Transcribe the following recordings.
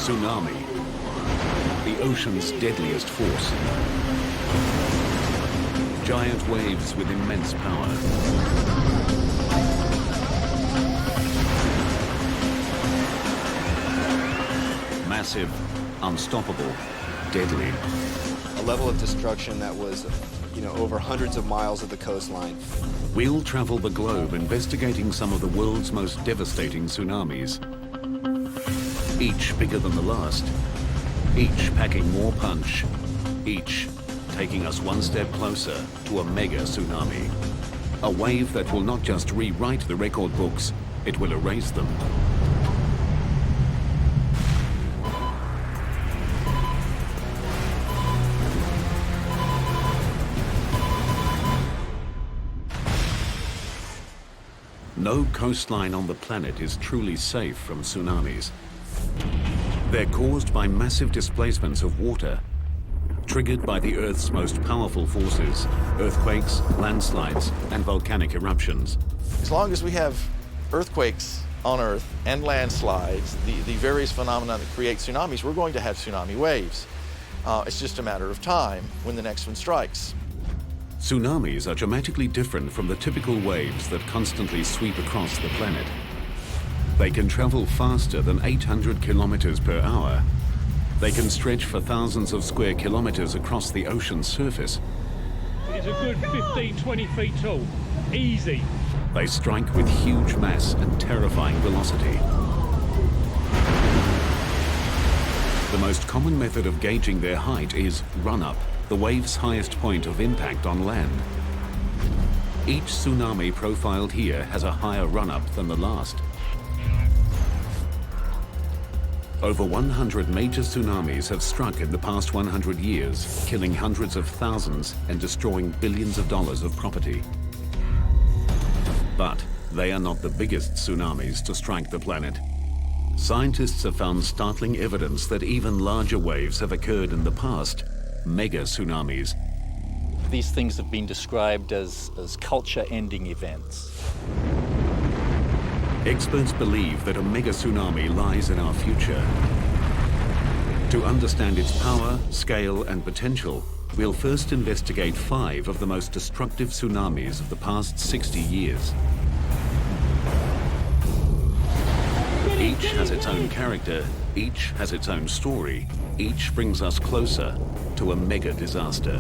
Tsunami, the ocean's deadliest force. Giant waves with immense power. Massive, unstoppable, deadly. A level of destruction that was, over hundreds of miles of the coastline. We'll travel the globe investigating some of the world's most devastating tsunamis. Each bigger than the last. Each packing more punch. Each taking us one step closer to a mega-tsunami. A wave that will not just rewrite the record books, it will erase them. No coastline on the planet is truly safe from tsunamis. They're caused by massive displacements of water, triggered by the Earth's most powerful forces, earthquakes, landslides, and volcanic eruptions. As long as we have earthquakes on Earth and landslides, the various phenomena that create tsunamis, we're going to have tsunami waves. It's just a matter of time when the next one strikes. Tsunamis are dramatically different from the typical waves that constantly sweep across the planet. They can travel faster than 800 kilometers per hour. They can stretch for thousands of square kilometers across the ocean's surface. It's a good 15, 20 feet tall. Easy. They strike with huge mass and terrifying velocity. The most common method of gauging their height is run-up, the wave's highest point of impact on land. Each tsunami profiled here has a higher run-up than the last. Over 100 major tsunamis have struck in the past 100 years, killing hundreds of thousands and destroying billions of dollars of property. But they are not the biggest tsunamis to strike the planet. Scientists have found startling evidence that even larger waves have occurred in the past, mega-tsunamis. These things have been described as culture-ending events. Experts believe that a mega-tsunami lies in our future. To understand its power, scale, and potential, we'll first investigate 5 of the most destructive tsunamis of the past 60 years. Each has its own character, each has its own story, each brings us closer to a mega disaster.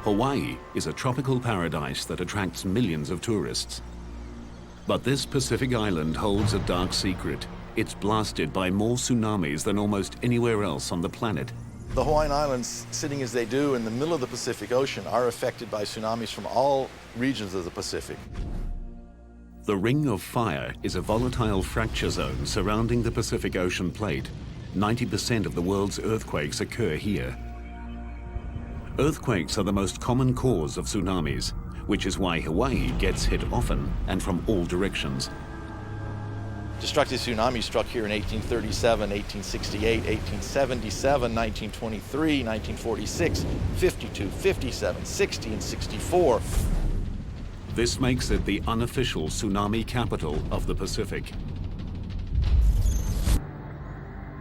Hawaii is a tropical paradise that attracts millions of tourists. But this Pacific island holds a dark secret. It's blasted by more tsunamis than almost anywhere else on the planet. The Hawaiian Islands, sitting as they do in the middle of the Pacific Ocean, are affected by tsunamis from all regions of the Pacific. The Ring of Fire is a volatile fracture zone surrounding the Pacific Ocean plate. 90% of the world's earthquakes occur here. Earthquakes are the most common cause of tsunamis, which is why Hawaii gets hit often and from all directions. Destructive tsunamis struck here in 1837, 1868, 1877, 1923, 1946, 52, 57, 60, and 64. This makes it the unofficial tsunami capital of the Pacific.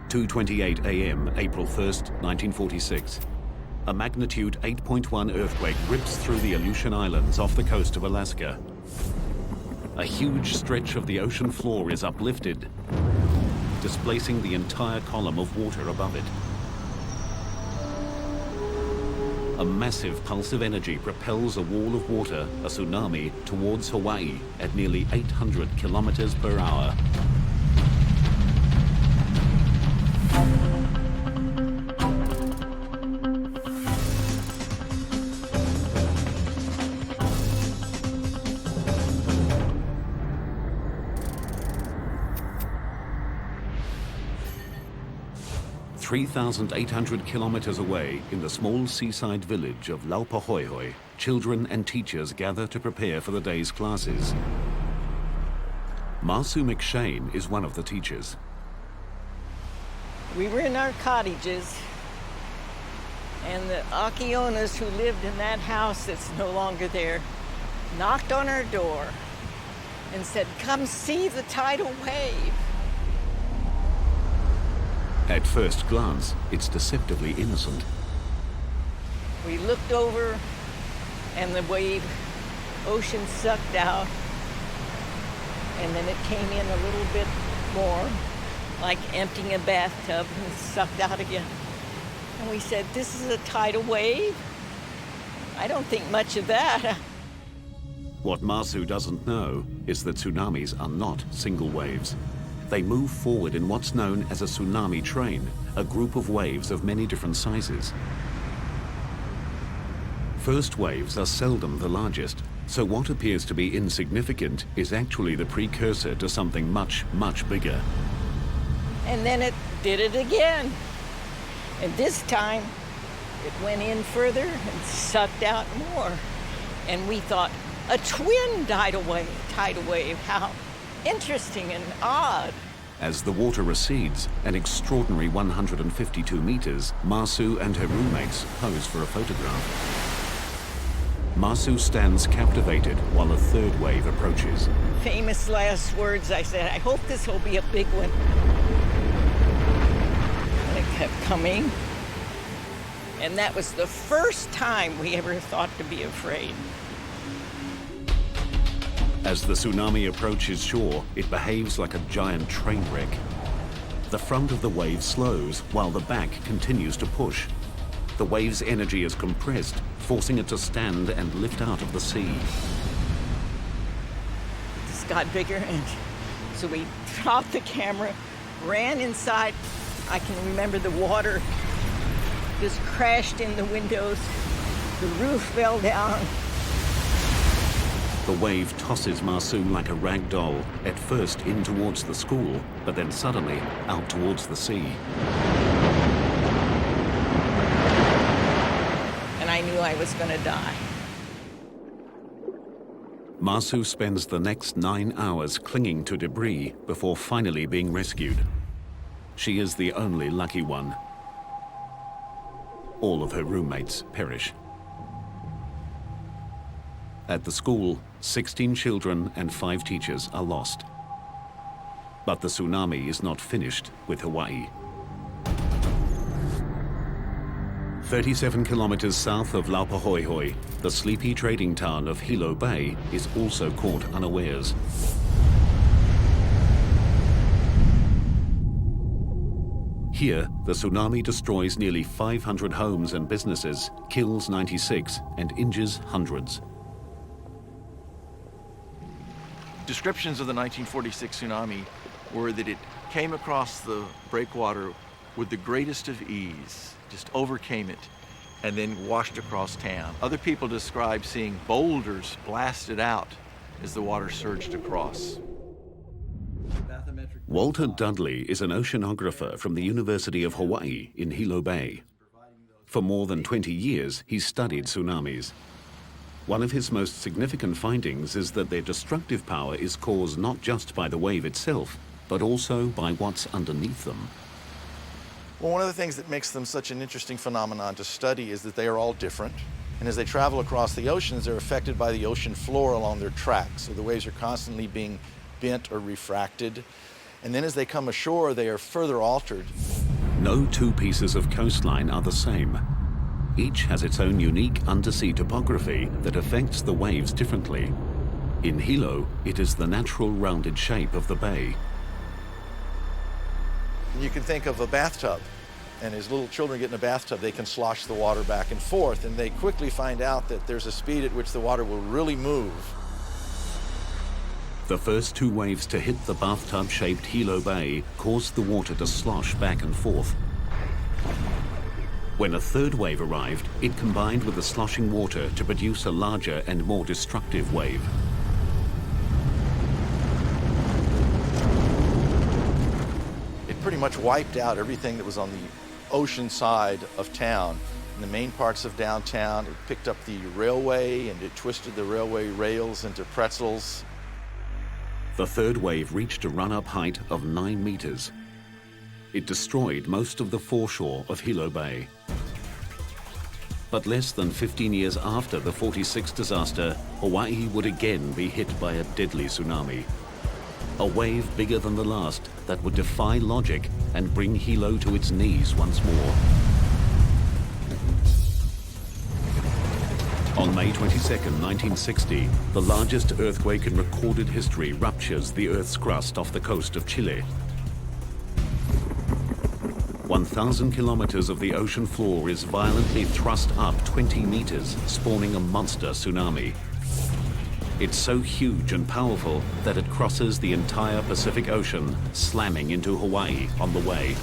2:28 a.m., April 1st, 1946. A magnitude 8.1 earthquake rips through the Aleutian Islands off the coast of Alaska. A huge stretch of the ocean floor is uplifted, displacing the entire column of water above it. A massive pulse of energy propels a wall of water, a tsunami, towards Hawaii at nearly 800 kilometers per hour. (3,800 kilometers away in the small seaside village of Laupahoehoe, children and teachers gather to prepare for the day's classes. Marsu McShane is one of the teachers. We were in our cottages, and the Akionas who lived in that house that's no longer there, knocked on our door and said, "Come see the tidal wave." At first glance, it's deceptively innocent. We looked over and the ocean sucked out, and then it came in a little bit more, like emptying a bathtub, and sucked out again. And we said, "This is a tidal wave? I don't think much of that." What Masu doesn't know is that tsunamis are not single waves. They move forward in what's known as a tsunami train, a group of waves of many different sizes. First waves are seldom the largest, so what appears to be insignificant is actually the precursor to something much, much bigger. And then it did it again. And this time, it went in further and sucked out more. And we thought, a twin tidal wave, how interesting and odd. As the water recedes, an extraordinary 152 meters, Masu and her roommates pose for a photograph. Masu stands captivated while a third wave approaches. Famous last words, I said, "I hope this will be a big one." And it kept coming. And that was the first time we ever thought to be afraid. As the tsunami approaches shore, it behaves like a giant train wreck. The front of the wave slows while the back continues to push. The wave's energy is compressed, forcing it to stand and lift out of the sea. This got bigger, and so we dropped the camera, ran inside. I can remember the water just crashed in the windows. The roof fell down. The wave tosses Masu like a rag doll, at first in towards the school, but then suddenly out towards the sea. And I knew I was going to die. Masu spends the next 9 hours clinging to debris before finally being rescued. She is the only lucky one. All of her roommates perish. At the school, 16 children and 5 teachers are lost. But the tsunami is not finished with Hawaii. 37 kilometers south of Laupahoehoe, the sleepy trading town of Hilo Bay is also caught unawares. Here, the tsunami destroys nearly 500 homes and businesses, kills 96, and injures hundreds. Descriptions of the 1946 tsunami were that it came across the breakwater with the greatest of ease, just overcame it, and then washed across town. Other people describe seeing boulders blasted out as the water surged across. Walter Dudley is an oceanographer from the University of Hawaii in Hilo Bay. For more than 20 years, he's studied tsunamis. One of his most significant findings is that their destructive power is caused not just by the wave itself, but also by what's underneath them. Well, one of the things that makes them such an interesting phenomenon to study is that they are all different. And as they travel across the oceans, they're affected by the ocean floor along their tracks. So the waves are constantly being bent or refracted. And then as they come ashore, they are further altered. No two pieces of coastline are the same. Each has its own unique undersea topography that affects the waves differently. In Hilo, it is the natural rounded shape of the bay. You can think of a bathtub, and as little children get in a bathtub, they can slosh the water back and forth, and they quickly find out that there's a speed at which the water will really move. The first 2 waves to hit the bathtub-shaped Hilo Bay caused the water to slosh back and forth. When a third wave arrived, it combined with the sloshing water to produce a larger and more destructive wave. It pretty much wiped out everything that was on the ocean side of town. In the main parts of downtown, it picked up the railway and it twisted the railway rails into pretzels. The third wave reached a run-up height of 9 meters. It destroyed most of the foreshore of Hilo Bay. But less than 15 years after the 46 disaster, Hawaii would again be hit by a deadly tsunami. A wave bigger than the last that would defy logic and bring Hilo to its knees once more. On May 22, 1960, the largest earthquake in recorded history ruptures the Earth's crust off the coast of Chile. 1,000 kilometers of the ocean floor is violently thrust up 20 meters, spawning a monster tsunami. It's so huge and powerful that it crosses the entire Pacific Ocean, slamming into Hawaii on the way.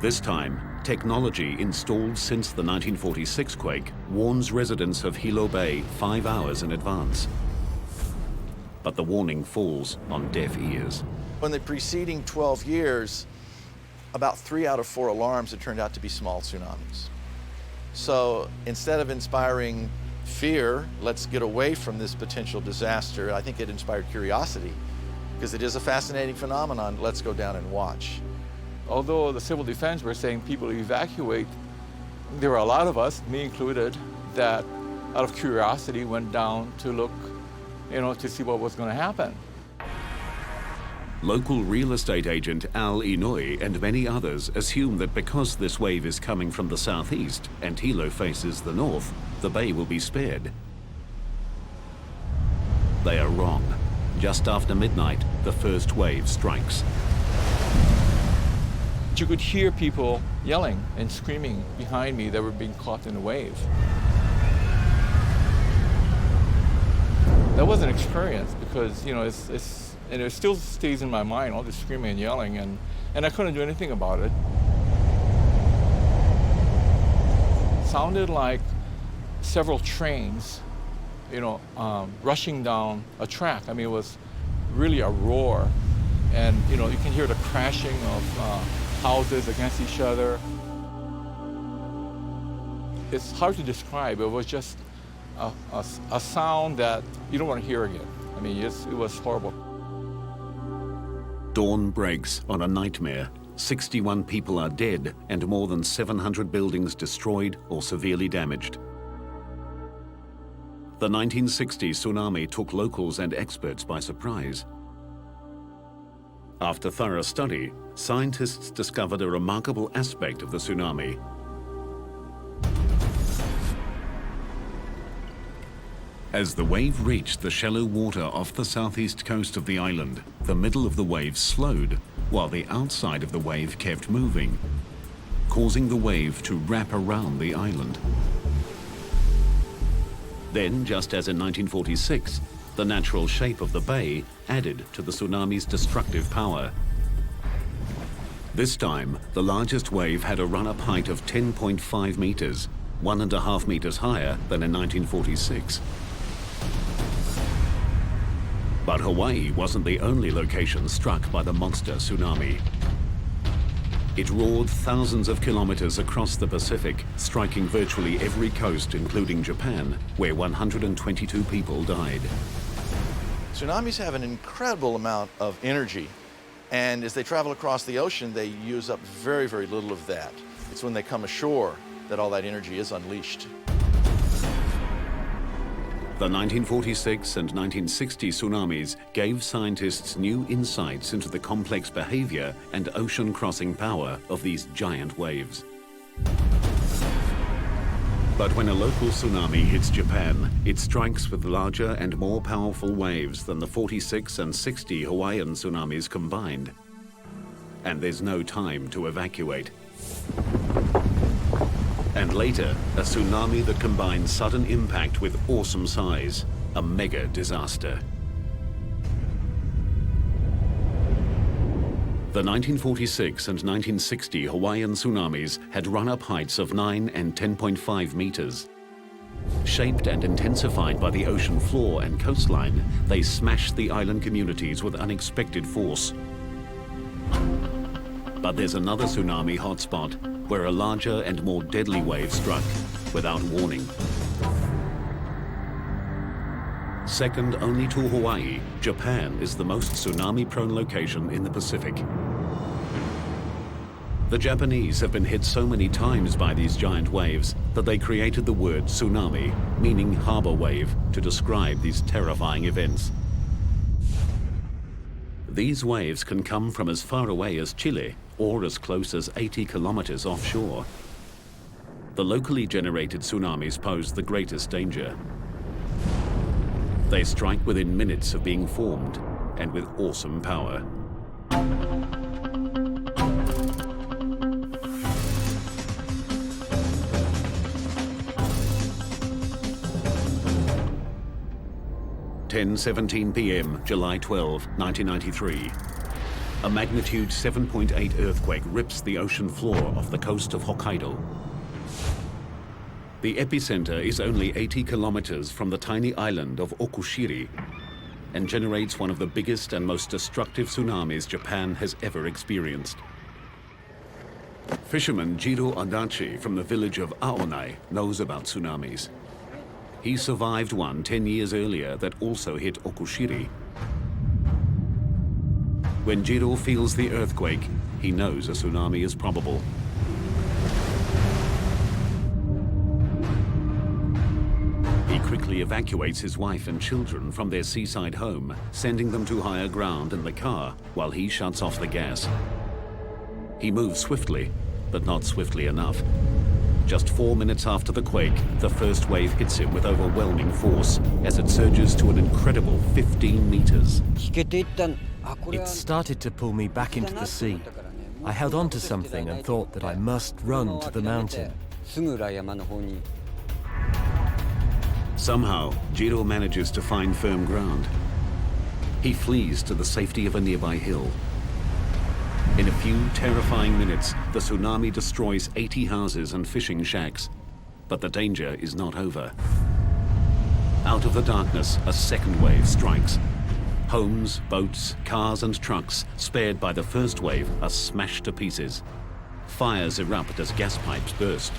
This time, technology installed since the 1946 quake warns residents of Hilo Bay 5 hours in advance. But the warning falls on deaf ears. In the preceding 12 years, about 3 out of 4 alarms had turned out to be small tsunamis. So instead of inspiring fear, let's get away from this potential disaster, I think it inspired curiosity, because it is a fascinating phenomenon. Let's go down and watch. Although the civil defense were saying people evacuate, there were a lot of us, me included, that out of curiosity went down to look, to see what was going to happen. Local real estate agent Al Inouye and many others assume that because this wave is coming from the southeast and Hilo faces the north, the bay will be spared. They are wrong. Just after midnight, the first wave strikes. You could hear people yelling and screaming behind me that were being caught in the wave. That was an experience because, and it still stays in my mind, all this screaming and yelling, and I couldn't do anything about it. It sounded like several trains, rushing down a track. I mean, it was really a roar. And, you can hear the crashing of houses against each other. It's hard to describe. It was just a sound that you don't want to hear again. I mean, it was horrible. Dawn breaks on a nightmare. 61 people are dead and more than 700 buildings destroyed or severely damaged. The 1960 tsunami took locals and experts by surprise. After thorough study, scientists discovered a remarkable aspect of the tsunami. As the wave reached the shallow water off the southeast coast of the island, the middle of the wave slowed, while the outside of the wave kept moving, causing the wave to wrap around the island. Then, just as in 1946, the natural shape of the bay added to the tsunami's destructive power. This time, the largest wave had a run-up height of 10.5 meters, 1.5 meters higher than in 1946. But Hawaii wasn't the only location struck by the monster tsunami. It roared thousands of kilometers across the Pacific, striking virtually every coast, including Japan, where 122 people died. Tsunamis have an incredible amount of energy, and as they travel across the ocean, they use up very, very little of that. It's when they come ashore that all that energy is unleashed. The 1946 and 1960 tsunamis gave scientists new insights into the complex behavior and ocean-crossing power of these giant waves. But when a local tsunami hits Japan, it strikes with larger and more powerful waves than the 46 and 60 Hawaiian tsunamis combined. And there's no time to evacuate. And later, a tsunami that combines sudden impact with awesome size, a mega disaster. The 1946 and 1960 Hawaiian tsunamis had run-up heights of 9 and 10.5 meters. Shaped and intensified by the ocean floor and coastline, they smashed the island communities with unexpected force. But there's another tsunami hotspot where a larger and more deadly wave struck without warning. Second only to Hawaii, Japan is the most tsunami-prone location in the Pacific. The Japanese have been hit so many times by these giant waves that they created the word tsunami, meaning harbor wave, to describe these terrifying events. These waves can come from as far away as Chile or as close as 80 kilometers offshore. The locally generated tsunamis pose the greatest danger. They strike within minutes of being formed and with awesome power. (10:17 p.m., July 12, 1993). A magnitude 7.8 earthquake rips the ocean floor off the coast of Hokkaido. The epicenter is only 80 kilometers from the tiny island of Okushiri and generates one of the biggest and most destructive tsunamis Japan has ever experienced. Fisherman Jiro Adachi from the village of Aonai knows about tsunamis. He survived one 10 years earlier that also hit Okushiri. When Jiro feels the earthquake, he knows a tsunami is probable. He quickly evacuates his wife and children from their seaside home, sending them to higher ground in the car while he shuts off the gas. He moves swiftly, but not swiftly enough. Just 4 minutes after the quake, the first wave hits him with overwhelming force as it surges to an incredible 15 meters. It started to pull me back into the sea. I held on to something and thought that I must run to the mountain. Somehow, Jiro manages to find firm ground. He flees to the safety of a nearby hill. In a few terrifying minutes, the tsunami destroys 80 houses and fishing shacks. But the danger is not over. Out of the darkness, a second wave strikes. Homes, boats, cars and trucks spared by the first wave are smashed to pieces. Fires erupt as gas pipes burst.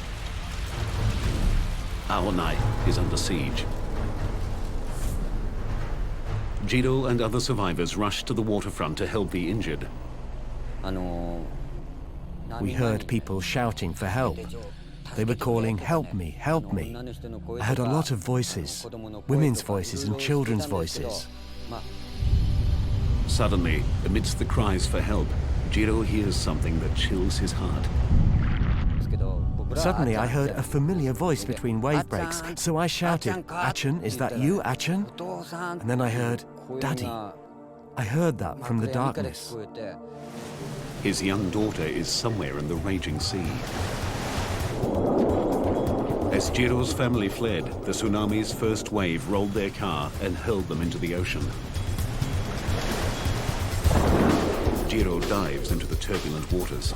Aonai is under siege. Jiro and other survivors rush to the waterfront to help the injured. We heard people shouting for help. They were calling, "Help me, help me." I heard a lot of voices, women's voices and children's voices. Suddenly, amidst the cries for help, Jiro hears something that chills his heart. Suddenly I heard a familiar voice between wave breaks, so I shouted, "Achan, is that you, Achan?" And then I heard, "Daddy." I heard that from the darkness. His young daughter is somewhere in the raging sea. As Jiro's family fled, the tsunami's first wave rolled their car and hurled them into the ocean. Jiro dives into the turbulent waters.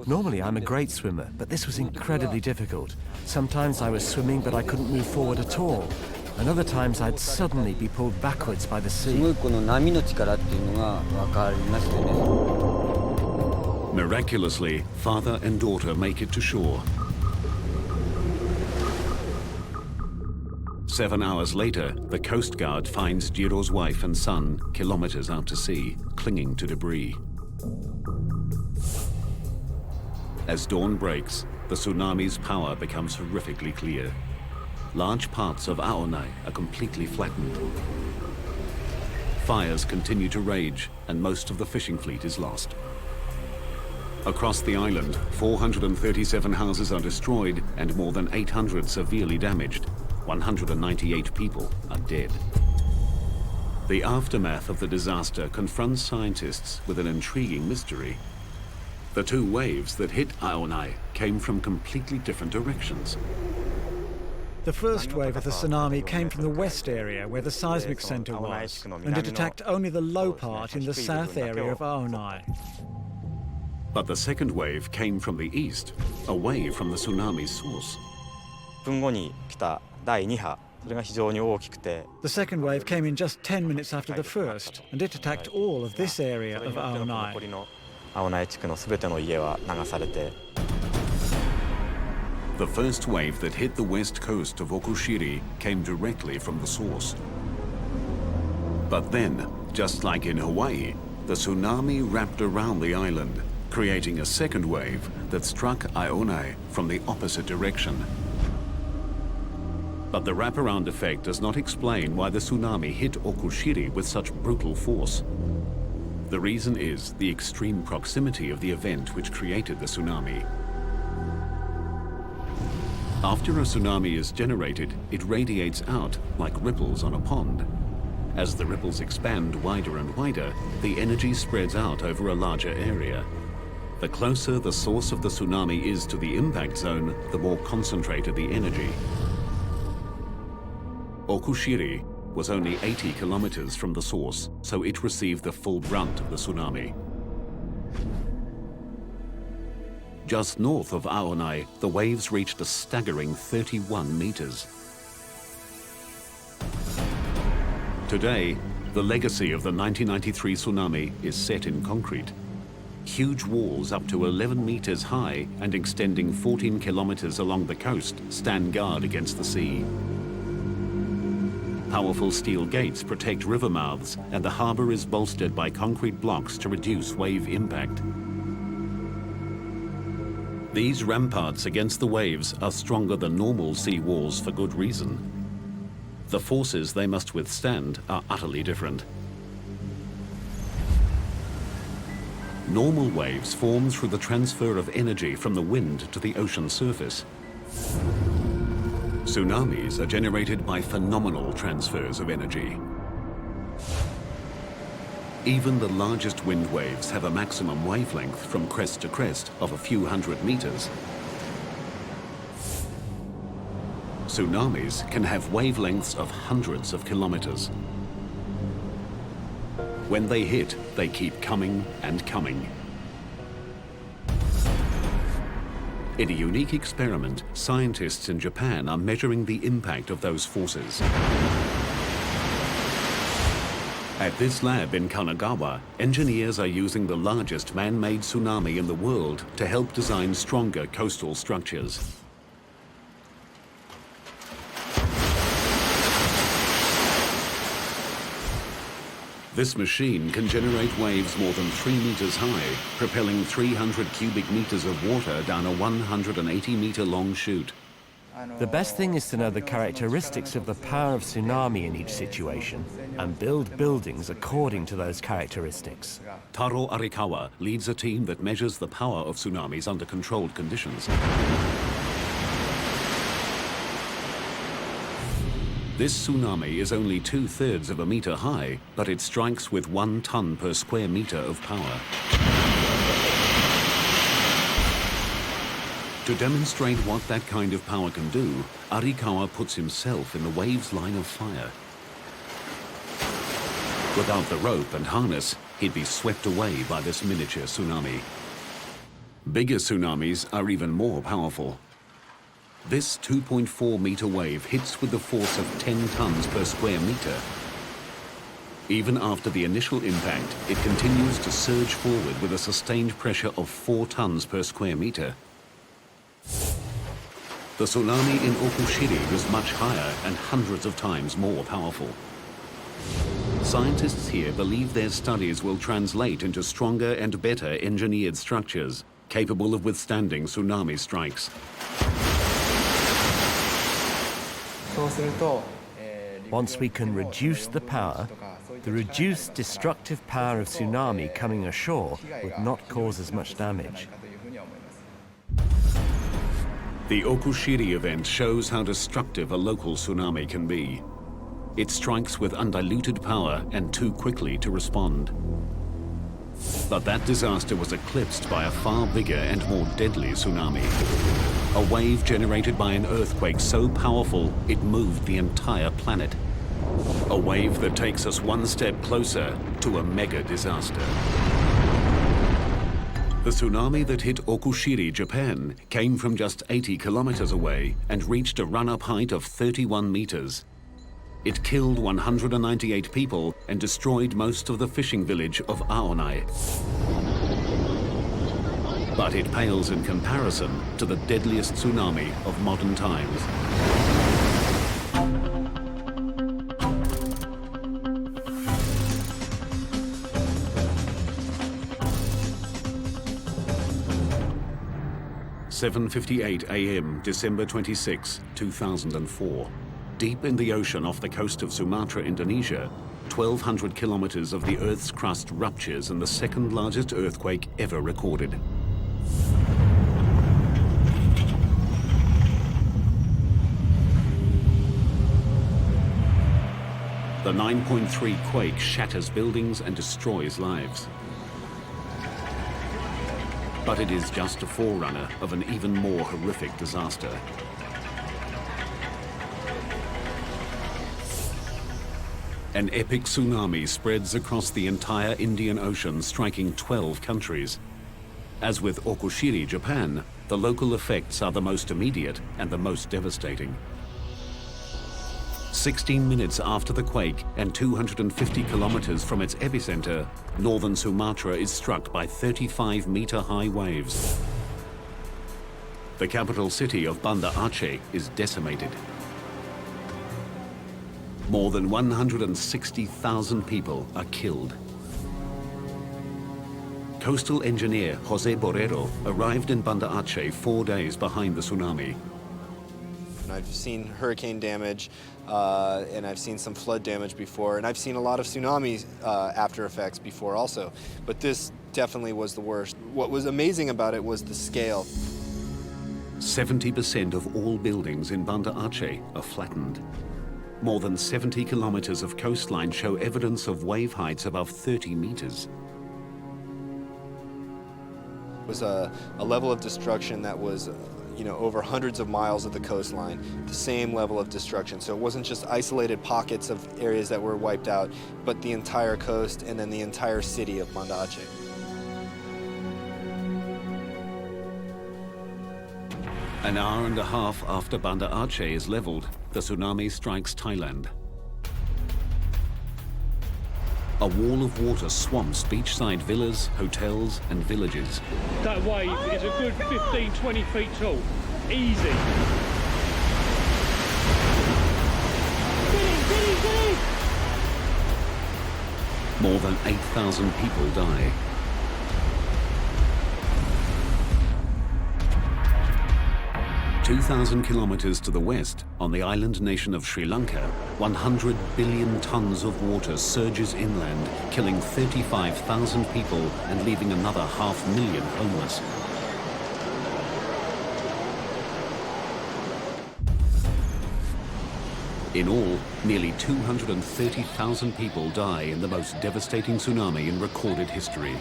Normally I'm a great swimmer, but this was incredibly difficult. Sometimes I was swimming, but I couldn't move forward at all. And other times I'd suddenly be pulled backwards by the sea. Miraculously, father and daughter make it to shore. 7 hours later, the Coast Guard finds Jiro's wife and son kilometers out to sea, clinging to debris. As dawn breaks, the tsunami's power becomes horrifically clear. Large parts of Aonai are completely flattened. Fires continue to rage, and most of the fishing fleet is lost. Across the island, 437 houses are destroyed and more than 800 severely damaged. 198 people are dead. The aftermath of the disaster confronts scientists with an intriguing mystery. The two waves that hit Aonai came from completely different directions. The first wave of the tsunami came from the west area where the seismic center was, and it attacked only the low part in the south area of Aonai. But the second wave came from the east, away from the tsunami's source. The second wave came in just 10 minutes after the first, and it attacked all of this area of Aonai. The first wave that hit the west coast of Okushiri came directly from the source. But then, just like in Hawaii, the tsunami wrapped around the island, creating a second wave that struck Aonai from the opposite direction. But the wraparound effect does not explain why the tsunami hit Okushiri with such brutal force. The reason is the extreme proximity of the event which created the tsunami. After a tsunami is generated, it radiates out like ripples on a pond. As the ripples expand wider and wider, the energy spreads out over a larger area. The closer the source of the tsunami is to the impact zone, the more concentrated the energy. Okushiri was only 80 kilometers from the source, so it received the full brunt of the tsunami. Just north of Aonai, the waves reached a staggering 31 meters. Today, the legacy of the 1993 tsunami is set in concrete. Huge walls up to 11 meters high and extending 14 kilometers along the coast stand guard against the sea. Powerful steel gates protect river mouths, and the harbor is bolstered by concrete blocks to reduce wave impact. These ramparts against the waves are stronger than normal sea walls for good reason. The forces they must withstand are utterly different. Normal waves form through the transfer of energy from the wind to the ocean surface. Tsunamis are generated by phenomenal transfers of energy. Even the largest wind waves have a maximum wavelength from crest to crest of a few hundred meters. Tsunamis can have wavelengths of hundreds of kilometers. When they hit, they keep coming and coming. In a unique experiment, scientists in Japan are measuring the impact of those forces. At this lab in Kanagawa, engineers are using the largest man-made tsunami in the world to help design stronger coastal structures. This machine can generate waves more than 3 meters high, propelling 300 cubic meters of water down a 180-meter long chute. The best thing is to know the characteristics of the power of tsunami in each situation and build buildings according to those characteristics. Taro Arikawa leads a team that measures the power of tsunamis under controlled conditions. This tsunami is only 2/3 of a meter high, but it strikes with 1 ton per square meter of power. To demonstrate what that kind of power can do, Arikawa puts himself in the wave's line of fire. Without the rope and harness, he'd be swept away by this miniature tsunami. Bigger tsunamis are even more powerful. This 2.4-meter wave hits with the force of 10 tons per square meter. Even after the initial impact, it continues to surge forward with a sustained pressure of 4 tons per square meter. The tsunami in Okushiri was much higher and hundreds of times more powerful. Scientists here believe their studies will translate into stronger and better engineered structures, capable of withstanding tsunami strikes. Once we can reduce the power, the reduced destructive power of tsunami coming ashore would not cause as much damage. The Okushiri event shows how destructive a local tsunami can be. It strikes with undiluted power and too quickly to respond. But that disaster was eclipsed by a far bigger and more deadly tsunami. A wave generated by an earthquake so powerful it moved the entire planet. A wave that takes us one step closer to a mega disaster. The tsunami that hit Okushiri, Japan, came from just 80 kilometers away and reached a run-up height of 31 meters. It killed 198 people and destroyed most of the fishing village of Aonai. but it pales in comparison to the deadliest tsunami of modern times. (7:58 a.m. December 26, 2004). Deep in the ocean off the coast of Sumatra, Indonesia, 1,200 kilometers of the Earth's crust ruptures in the second largest earthquake ever recorded. The 9.3 quake shatters buildings and destroys lives. But it is just a forerunner of an even more horrific disaster. An epic tsunami spreads across the entire Indian Ocean, striking 12 countries. As with Okushiri, Japan, the local effects are the most immediate and the most devastating. 16 minutes after the quake and 250 kilometers from its epicenter, northern Sumatra is struck by 35-meter-high waves. The capital city of Banda Aceh is decimated. More than 160,000 people are killed. Coastal engineer Jose Borrero arrived in Banda Aceh 4 days behind the tsunami. I've seen hurricane damage, and I've seen some flood damage before, and I've seen a lot of tsunami after effects before also, but this definitely was the worst. What was amazing about it was the scale. 70% of all buildings in Banda Aceh are flattened. More than 70 kilometers of coastline show evidence of wave heights above 30 meters. It was a level of destruction that was over hundreds of miles of the coastline, the same level of destruction. So it wasn't just isolated pockets of areas that were wiped out, but the entire coast and then the entire city of Banda Aceh. An hour and a half after Banda Aceh is leveled, the tsunami strikes Thailand. A wall of water swamps beachside villas, hotels, and villages. That wave is a good 15, 20 feet tall. Easy. Get in. More than 8,000 people die. (2,000 kilometers to the west, on the island nation of Sri Lanka, 100 billion tons of water surges inland, killing 35,000 people and leaving another 500,000 homeless. In all, nearly 230,000 people die in the most devastating tsunami in recorded history.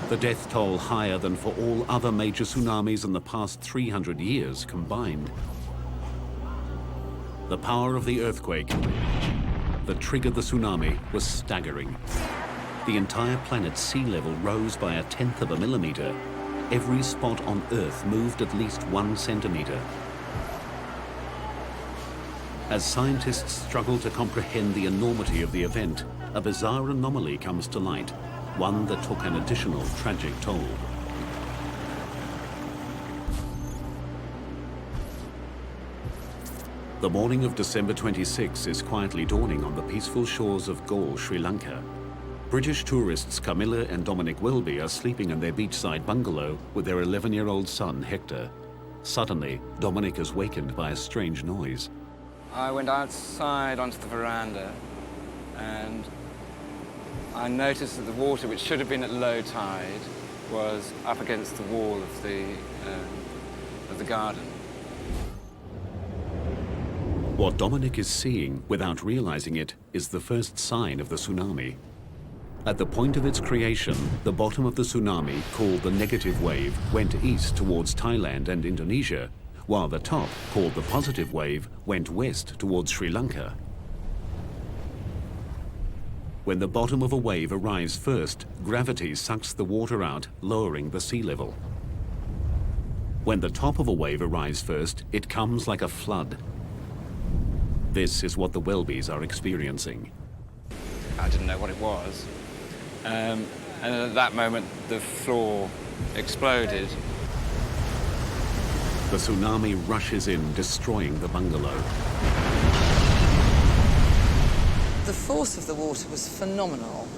The death toll higher than for all other major tsunamis in the past 300 years combined. The power of the earthquake that triggered the tsunami was staggering. The entire planet's sea level rose by 1/10 of a millimeter. Every spot on Earth moved at least 1 centimeter. As scientists struggle to comprehend the enormity of the event, a bizarre anomaly comes to light. One that took an additional tragic toll. The morning of December 26 is quietly dawning on the peaceful shores of Galle, Sri Lanka. British tourists Camilla and Dominic Welby are sleeping in their beachside bungalow with their 11-year-old son, Hector. Suddenly, Dominic is wakened by a strange noise. I went outside onto the veranda and I noticed that the water, which should have been at low tide, was up against the wall of the garden. What Dominic is seeing, without realizing it, is the first sign of the tsunami. At the point of its creation, the bottom of the tsunami, called the negative wave, went east towards Thailand and Indonesia, while the top, called the positive wave, went west towards Sri Lanka. When the bottom of a wave arrives first, gravity sucks the water out, lowering the sea level. When the top of a wave arrives first, it comes like a flood. This is what the Welbys are experiencing. I didn't know what it was. And at that moment, the floor exploded. The tsunami rushes in, destroying the bungalow. The force of the water was phenomenal.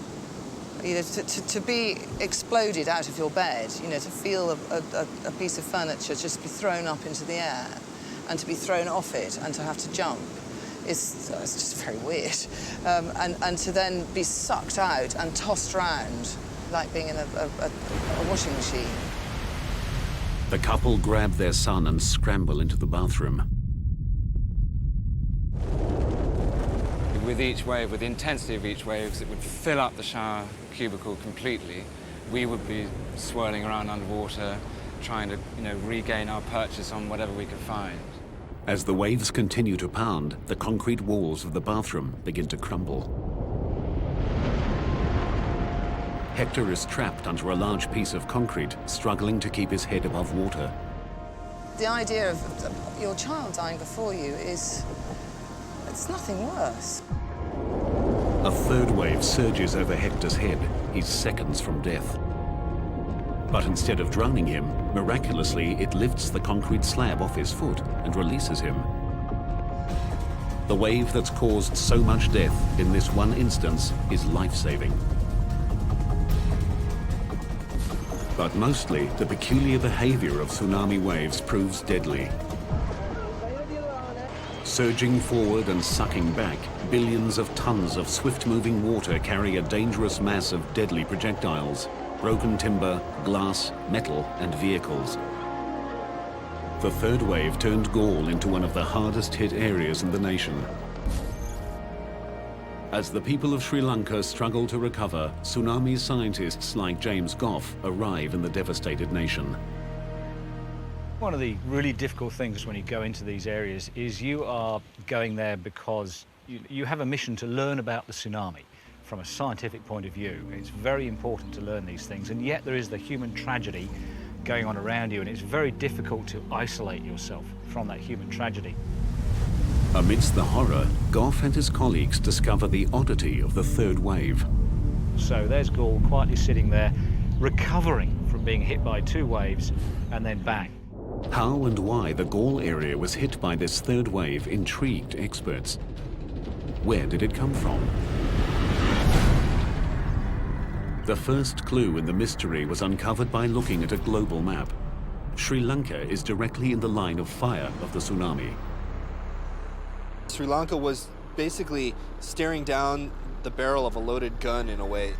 You know, to be exploded out of your bed, you know, to feel a piece of furniture just be thrown up into the air and to be thrown off it and to have to jump, it's just very weird. And to then be sucked out and tossed around like being in a washing machine. The couple grab their son and scramble into the bathroom. With each wave, with the intensity of each wave, it would fill up the shower cubicle completely. We would be swirling around underwater, trying to, you know, regain our purchase on whatever we could find. As the waves continue to pound, the concrete walls of the bathroom begin to crumble. Hector is trapped under a large piece of concrete, struggling to keep his head above water. The idea of your child dying before you it's nothing worse. A third wave surges over Hector's head. He's seconds from death. But instead of drowning him, miraculously, it lifts the concrete slab off his foot and releases him. The wave that's caused so much death in this one instance is life-saving. But mostly, the peculiar behavior of tsunami waves proves deadly. Surging forward and sucking back, billions of tons of swift-moving water carry a dangerous mass of deadly projectiles, broken timber, glass, metal, and vehicles. The third wave turned Galle into one of the hardest-hit areas in the nation. As the people of Sri Lanka struggle to recover, tsunami scientists like James Goff arrive in the devastated nation. One of the really difficult things when you go into these areas is you are going there because you have a mission to learn about the tsunami from a scientific point of view. It's very important to learn these things, and yet there is the human tragedy going on around you, and it's very difficult to isolate yourself from that human tragedy. Amidst the horror, Goff and his colleagues discover the oddity of the third wave. So there's Galle quietly sitting there, recovering from being hit by two waves, and then bang. How and why the Galle area was hit by this third wave intrigued experts. Where did it come from? The first clue in the mystery was uncovered by looking at a global map. Sri Lanka is directly in the line of fire of the tsunami. Sri Lanka was basically staring down the barrel of a loaded gun in a way.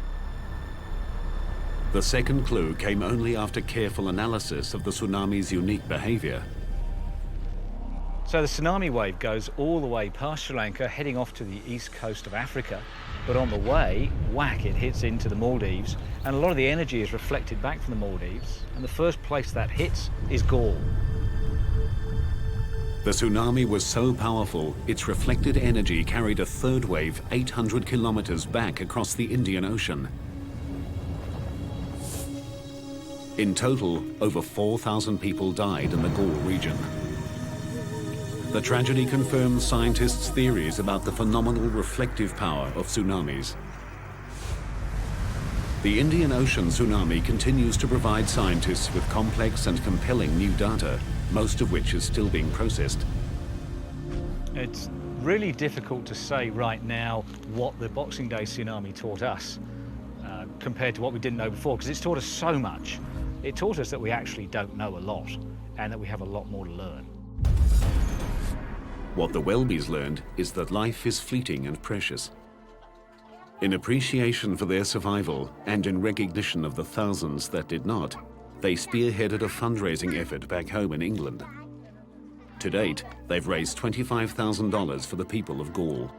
The second clue came only after careful analysis of the tsunami's unique behavior. So the tsunami wave goes all the way past Sri Lanka, heading off to the east coast of Africa. But on the way, whack, it hits into the Maldives, and a lot of the energy is reflected back from the Maldives, and the first place that hits is Galle. The tsunami was so powerful, its reflected energy carried a third wave 800 kilometers back across the Indian Ocean. In total, over 4,000 people died in the Galle region. The tragedy confirms scientists' theories about the phenomenal reflective power of tsunamis. The Indian Ocean tsunami continues to provide scientists with complex and compelling new data, most of which is still being processed. It's really difficult to say right now what the Boxing Day tsunami taught us compared to what we didn't know before, because it's taught us so much. It taught us that we actually don't know a lot and that we have a lot more to learn. What the Welbys learned is that life is fleeting and precious. In appreciation for their survival and in recognition of the thousands that did not, they spearheaded a fundraising effort back home in England. To date, they've raised $25,000 for the people of Galle.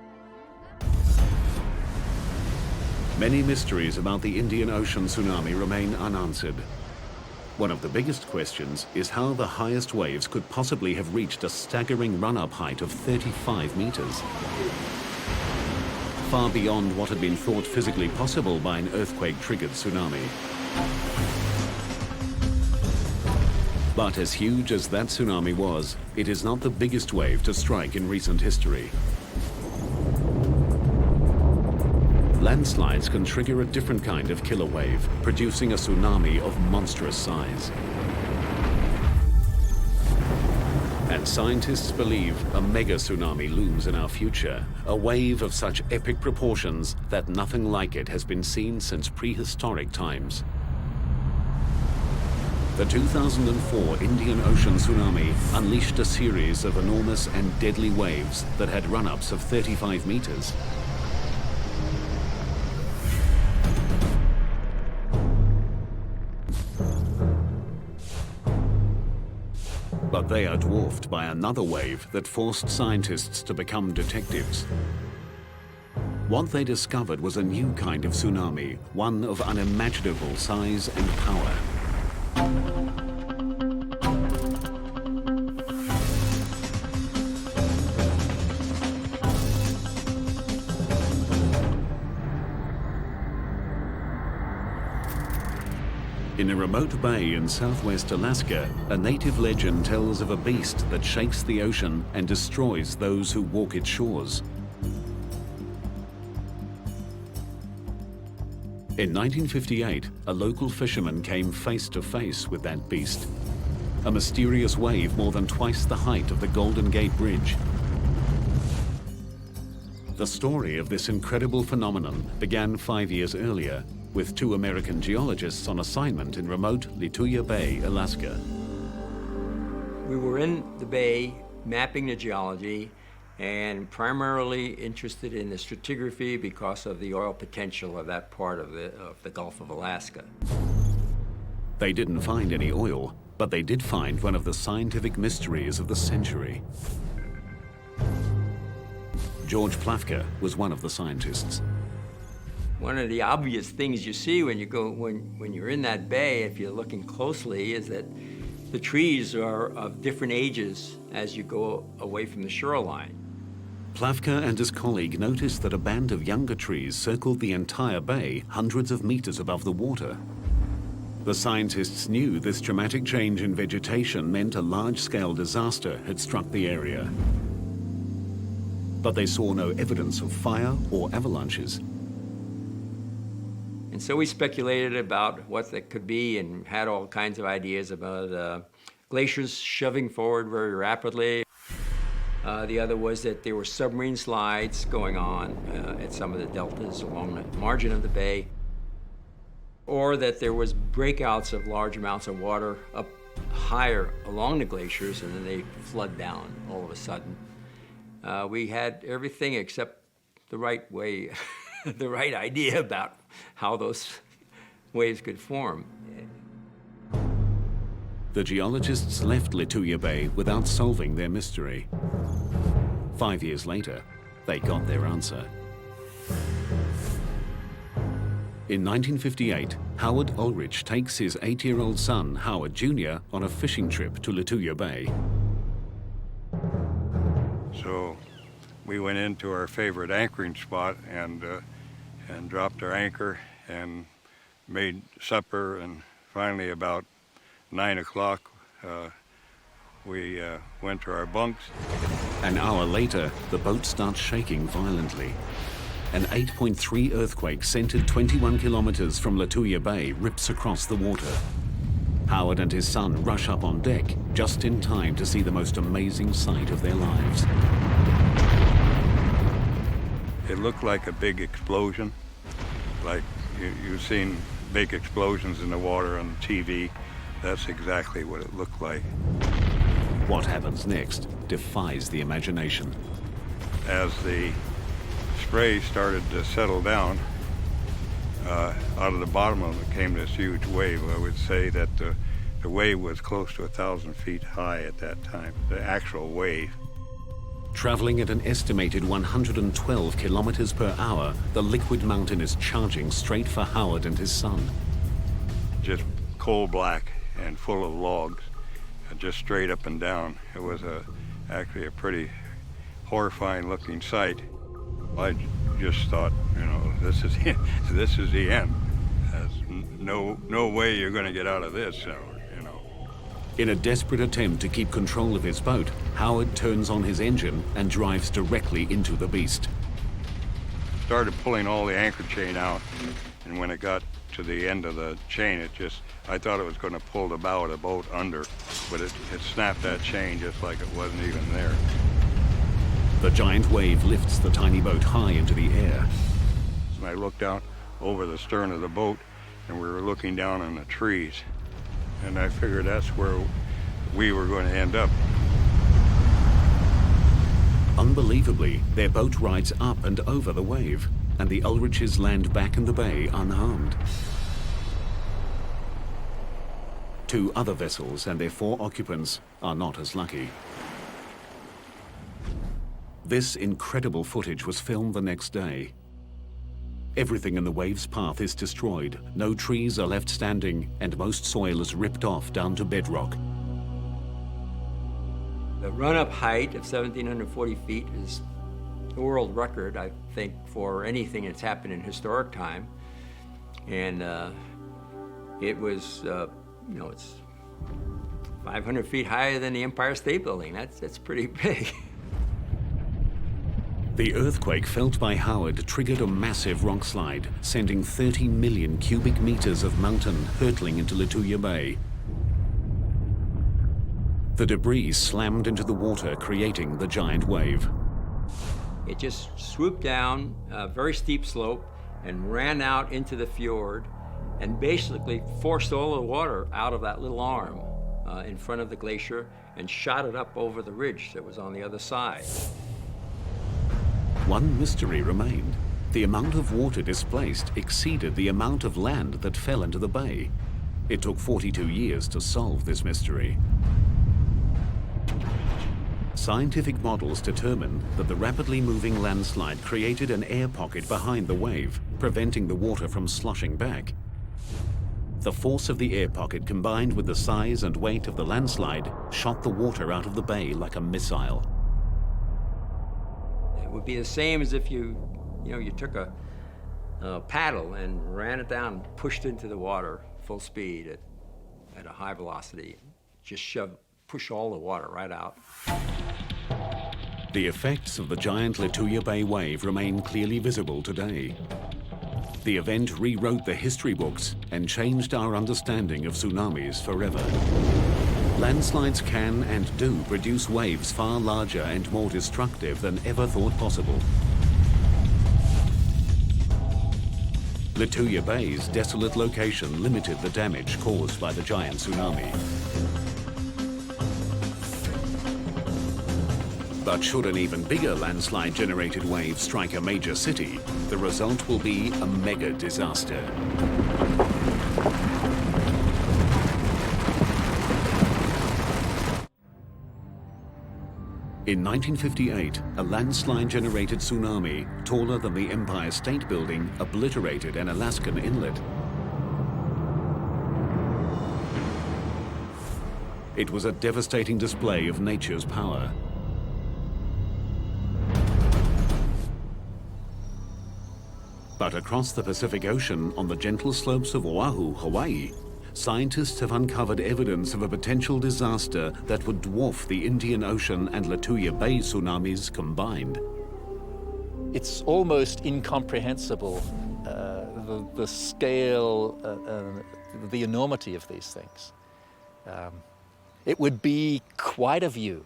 Many mysteries about the Indian Ocean tsunami remain unanswered. One of the biggest questions is how the highest waves could possibly have reached a staggering run-up height of 35 meters. Far beyond what had been thought physically possible by an earthquake-triggered tsunami. But as huge as that tsunami was, it is not the biggest wave to strike in recent history. Landslides can trigger a different kind of killer wave, producing a tsunami of monstrous size. And scientists believe a mega-tsunami looms in our future, a wave of such epic proportions that nothing like it has been seen since prehistoric times. The 2004 Indian Ocean tsunami unleashed a series of enormous and deadly waves that had run-ups of 35 meters. But they are dwarfed by another wave that forced scientists to become detectives. What they discovered was a new kind of tsunami, one of unimaginable size and power. In a remote bay in southwest Alaska, a native legend tells of a beast that shakes the ocean and destroys those who walk its shores. In 1958, a local fisherman came face to face with that beast, a mysterious wave more than twice the height of the Golden Gate Bridge. The story of this incredible phenomenon began 5 years earlier, with 2 American geologists on assignment in remote Lituya Bay, Alaska. We were in the bay mapping the geology and primarily interested in the stratigraphy because of the oil potential of that part of the Gulf of Alaska. They didn't find any oil, but they did find one of the scientific mysteries of the century. George Plafka was one of the scientists. One of the obvious things you see when you're in that bay, if you're looking closely, is that the trees are of different ages as you go away from the shoreline. Plafka and his colleague noticed that a band of younger trees circled the entire bay, hundreds of meters above the water. The scientists knew this dramatic change in vegetation meant a large-scale disaster had struck the area. But they saw no evidence of fire or avalanches. And so we speculated about what that could be and had all kinds of ideas about glaciers shoving forward very rapidly. The other was that there were submarine slides going on at some of the deltas along the margin of the bay, or that there was breakouts of large amounts of water up higher along the glaciers and then they flood down all of a sudden. We had everything except the right way, the right idea about how those waves could form. The geologists left Lituya Bay without solving their mystery. 5 years later, they got their answer. In 1958, Howard Ulrich takes his 8-year-old son, Howard Jr., on a fishing trip to Lituya Bay. So we went into our favorite anchoring spot and dropped our anchor and made supper, and finally about 9 o'clock we went to our bunks. An hour later, the boat starts shaking violently. An 8.3 earthquake centered 21 kilometers from Lituya Bay rips across the water. Howard and his son rush up on deck just in time to see the most amazing sight of their lives. It looked like a big explosion, like you've seen big explosions in the water on TV. That's exactly what it looked like. What happens next defies the imagination. As the spray started to settle down, out of the bottom of it came this huge wave. I would say that the wave was close to 1,000 feet high at that time, the actual wave. Traveling at an estimated 112 kilometers per hour, the liquid mountain is charging straight for Howard and his son. Just coal black and full of logs, just straight up and down. It was actually a pretty horrifying looking sight. I just thought, you know, this is the end. There's no way you're going to get out of this, you know. In a desperate attempt to keep control of his boat, Howard turns on his engine and drives directly into the beast. started pulling all the anchor chain out, and when it got to the end of the chain, I thought it was going to pull the bow of the boat under, but it snapped that chain just like it wasn't even there. The giant wave lifts the tiny boat high into the air. And I looked out over the stern of the boat, and we were looking down on the trees, and I figured that's where we were going to end up. Unbelievably, their boat rides up and over the wave, and the Ulriches land back in the bay unharmed. 2 other vessels and their 4 occupants are not as lucky. This incredible footage was filmed the next day. Everything in the wave's path is destroyed, no trees are left standing, and most soil is ripped off down to bedrock. The run-up height of 1,740 feet is the world record, I think, for anything that's happened in historic time. And it was, it's 500 feet higher than the Empire State Building. That's pretty big. The earthquake felt by Howard triggered a massive rock slide, sending 30 million cubic meters of mountain hurtling into Lituya Bay. The debris slammed into the water, creating the giant wave. It just swooped down a very steep slope and ran out into the fjord and basically forced all the water out of that little arm in front of the glacier and shot it up over the ridge that was on the other side. One mystery remained. The amount of water displaced exceeded the amount of land that fell into the bay. It took 42 years to solve this mystery. Scientific models determined that the rapidly moving landslide created an air pocket behind the wave, preventing the water from sloshing back. The force of the air pocket combined with the size and weight of the landslide shot the water out of the bay like a missile. It would be the same as if you took a paddle and ran it down and pushed into the water full speed at a high velocity. Just push all the water right out. The effects of the giant Lituya Bay wave remain clearly visible today. The event rewrote the history books and changed our understanding of tsunamis forever. Landslides can and do produce waves far larger and more destructive than ever thought possible. Lituya Bay's desolate location limited the damage caused by the giant tsunami. But should an even bigger landslide-generated wave strike a major city, the result will be a mega disaster. In 1958, a landslide-generated tsunami, taller than the Empire State Building, obliterated an Alaskan inlet. It was a devastating display of nature's power. But across the Pacific Ocean, on the gentle slopes of Oahu, Hawaii, scientists have uncovered evidence of a potential disaster that would dwarf the Indian Ocean and Lituya Bay tsunamis combined. It's almost incomprehensible, the scale, the enormity of these things. It would be quite a view.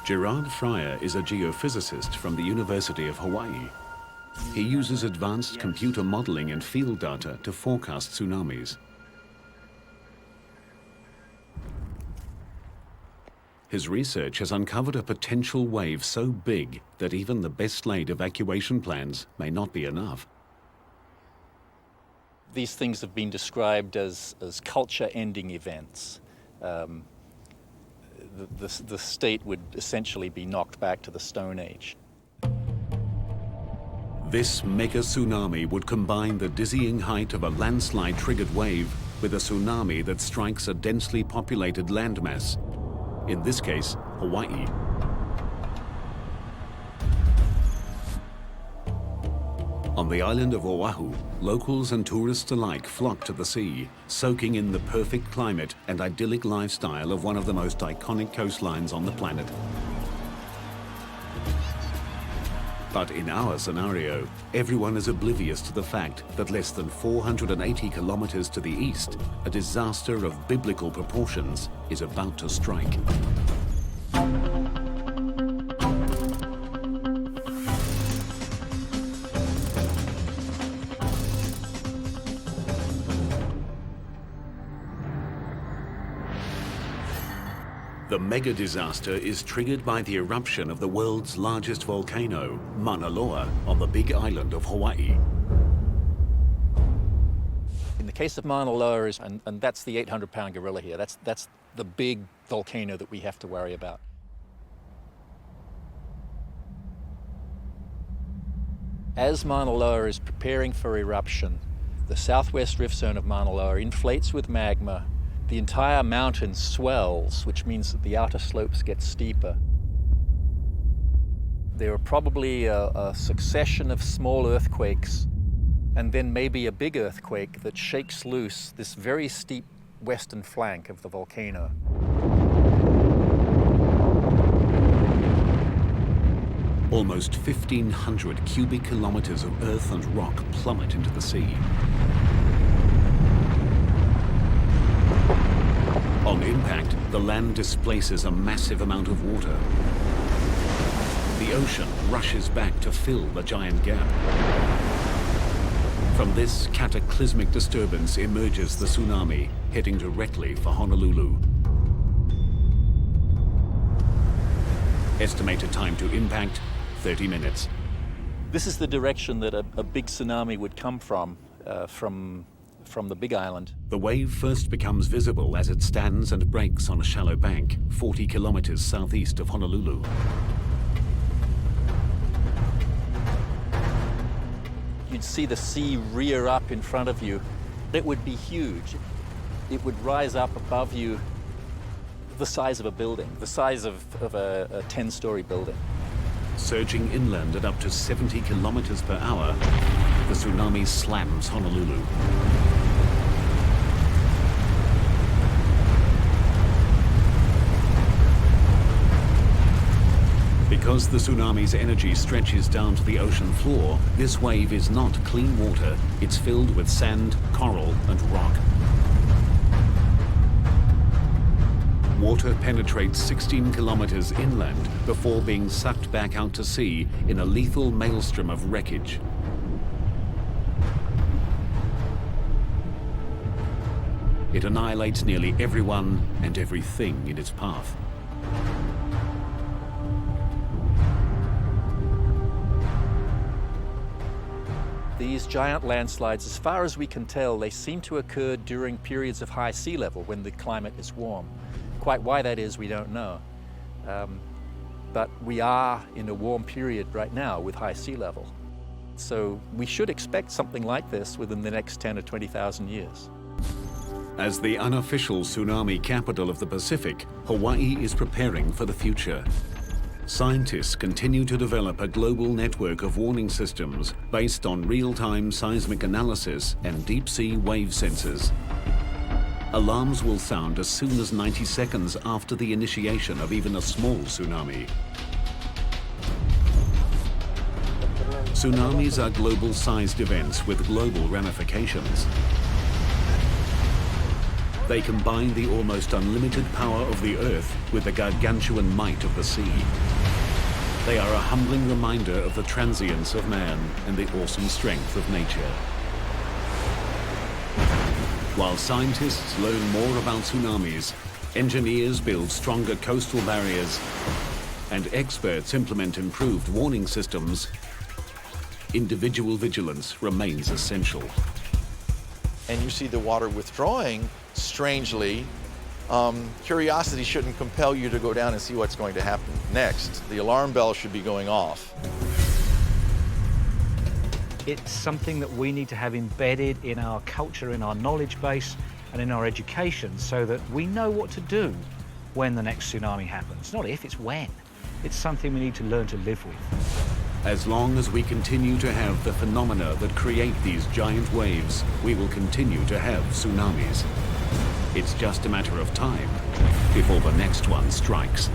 Gerard Fryer is a geophysicist from the University of Hawaii. He uses advanced computer modeling and field data to forecast tsunamis. His research has uncovered a potential wave so big that even the best laid evacuation plans may not be enough. These things have been described as culture-ending events. The state would essentially be knocked back to the Stone Age. This mega-tsunami would combine the dizzying height of a landslide-triggered wave with a tsunami that strikes a densely populated landmass, in this case, Hawaii. On the island of Oahu, locals and tourists alike flock to the sea, soaking in the perfect climate and idyllic lifestyle of one of the most iconic coastlines on the planet. But in our scenario, everyone is oblivious to the fact that less than 480 kilometers to the east, a disaster of biblical proportions is about to strike. The mega-disaster is triggered by the eruption of the world's largest volcano, Mauna Loa, on the big island of Hawaii. In the case of Mauna Loa, and that's the 800-pound gorilla here, that's the big volcano that we have to worry about. As Mauna Loa is preparing for eruption, the southwest rift zone of Mauna Loa inflates with magma. The entire mountain swells, which means that the outer slopes get steeper. There are probably a succession of small earthquakes, and then maybe a big earthquake that shakes loose this very steep western flank of the volcano. Almost 1,500 cubic kilometers of earth and rock plummet into the sea. On impact, the land displaces a massive amount of water. The ocean rushes back to fill the giant gap. From this cataclysmic disturbance emerges the tsunami, heading directly for Honolulu. Estimated time to impact, 30 minutes. This is the direction that a big tsunami would come from the big island. The wave first becomes visible as it stands and breaks on a shallow bank, 40 kilometers southeast of Honolulu. You'd see the sea rear up in front of you. It would be huge. It would rise up above you the size of a building, the size of a 10-story building. Surging inland at up to 70 kilometers per hour, the tsunami slams Honolulu. Because the tsunami's energy stretches down to the ocean floor, this wave is not clean water, it's filled with sand, coral, and rock. Water penetrates 16 kilometers inland before being sucked back out to sea in a lethal maelstrom of wreckage. It annihilates nearly everyone and everything in its path. These giant landslides, as far as we can tell, they seem to occur during periods of high sea level when the climate is warm. Quite why that is, we don't know. But we are in a warm period right now with high sea level. So we should expect something like this within the next 10 or 20,000 years. As the unofficial tsunami capital of the Pacific, Hawaii is preparing for the future. Scientists continue to develop a global network of warning systems based on real-time seismic analysis and deep-sea wave sensors. Alarms will sound as soon as 90 seconds after the initiation of even a small tsunami. Tsunamis are global-sized events with global ramifications. They combine the almost unlimited power of the Earth with the gargantuan might of the sea. They are a humbling reminder of the transience of man and the awesome strength of nature. While scientists learn more about tsunamis, engineers build stronger coastal barriers, and experts implement improved warning systems, individual vigilance remains essential. And you see the water withdrawing, strangely, curiosity shouldn't compel you to go down and see what's going to happen next. The alarm bell should be going off. It's something that we need to have embedded in our culture, in our knowledge base, and in our education so that we know what to do when the next tsunami happens. Not if, it's when. It's something we need to learn to live with. As long as we continue to have the phenomena that create these giant waves, we will continue to have tsunamis. It's just a matter of time before the next one strikes.